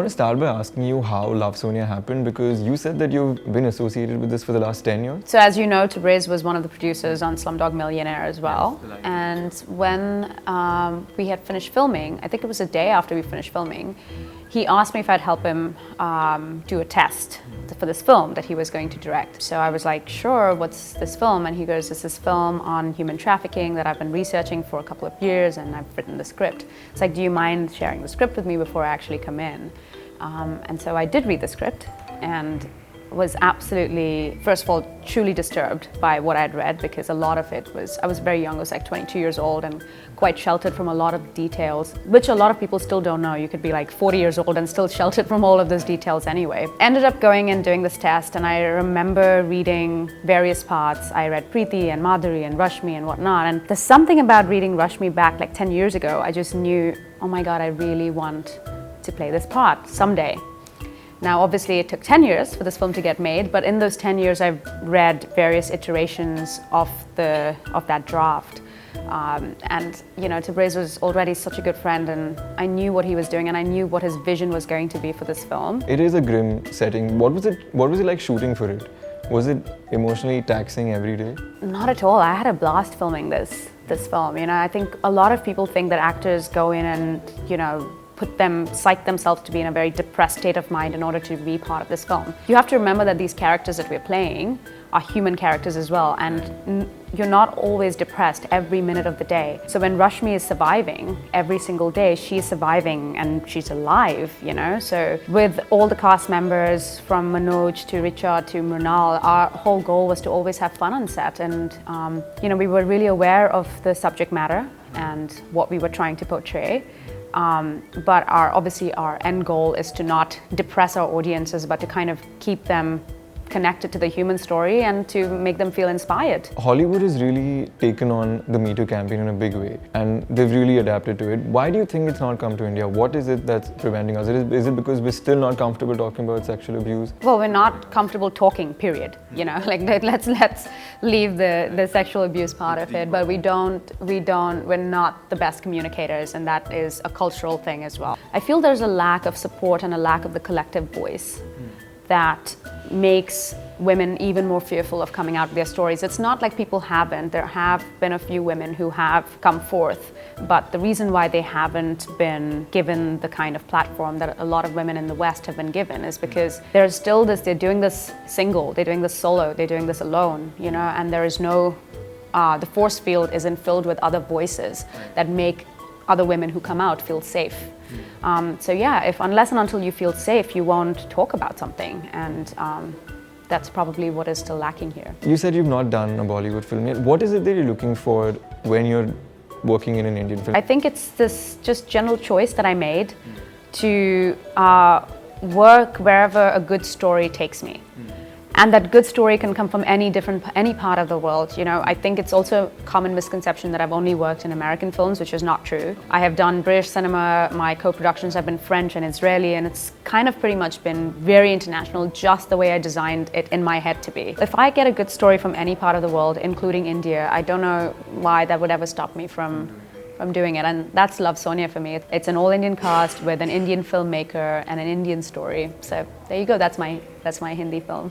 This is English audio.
to start by asking you how Love Sonia happened, because you said that you've been associated with this for the last 10 years. So as you know, Tabriz was one of the producers on Slumdog Millionaire as well. And when we had finished filming, I think it was a day after we finished filming, he asked me if I'd help him do a test for this film that he was going to direct. So I was like, sure, what's this film? And he goes, it's this film on human trafficking that I've been researching for a couple of years, and I've written the script. It's like, do you mind sharing the script with me before I actually come in? And so I did read the script and was absolutely, first of all, truly disturbed by what I'd read, because a lot of it was, I was very young, I was like 22 years old and quite sheltered from a lot of details, which a lot of people still don't know. You could be like 40 years old and still sheltered from all of those details anyway. Ended up going and doing this test, and I remember reading various parts. I read Preeti and Madhuri and Rashmi and whatnot, and there's something about reading Rashmi back like 10 years ago. I just knew, oh my God, I really want to play this part someday. Now, obviously, it took 10 years for this film to get made, but in those 10 years, I've read various iterations of that draft. And, you know, Tabriz was already such a good friend, and I knew what he was doing, and I knew what his vision was going to be for this film. It is a grim setting. What was it like shooting for it? Was it emotionally taxing every day? Not at all. I had a blast filming this film. You know, I think a lot of people think that actors go in and, you know, psych themselves to be in a very depressed state of mind in order to be part of this film. You have to remember that these characters that we're playing are human characters as well, and you're not always depressed every minute of the day. So when Rashmi is surviving every single day, she's surviving and she's alive, you know? So with all the cast members, from Manoj to Richard to Mrunal, our whole goal was to always have fun on set, and you know, we were really aware of the subject matter and what we were trying to portray. But obviously our end goal is to not depress our audiences, but to kind of keep them connected to the human story and to make them feel inspired. Hollywood has really taken on the MeToo campaign in a big way, and they've really adapted to it. Why do you think it's not come to India? What is it that's preventing us? Is it because we're still not comfortable talking about sexual abuse? Well, we're not comfortable talking, period. You know, like let's leave the sexual abuse part of it, but we're not the best communicators, and that is a cultural thing as well. I feel there's a lack of support and a lack of the collective voice that makes women even more fearful of coming out with their stories. It's not like people haven't. There have been a few women who have come forth, but the reason why they haven't been given the kind of platform that a lot of women in the West have been given is because there's still this, they're doing this single, they're doing this solo, they're doing this alone, you know, and there is no, the force field isn't filled with other voices that make other women who come out feel safe. So yeah, unless and until you feel safe, you won't talk about something, and that's probably what is still lacking here. You said you've not done a Bollywood film yet. What is it that you're looking for when you're working in an Indian film? I think it's this just general choice that I made to work wherever a good story takes me. And that good story can come from any part of the world. You know, I think it's also a common misconception that I've only worked in American films, which is not true. I have done British cinema, my co-productions have been French and Israeli, and it's kind of pretty much been very international, just the way I designed it in my head to be. If I get a good story from any part of the world, including India, I don't know why that would ever stop me from doing it, and that's Love Sonia for me. It's an all-Indian cast with an Indian filmmaker and an Indian story. So there you go, that's my Hindi film.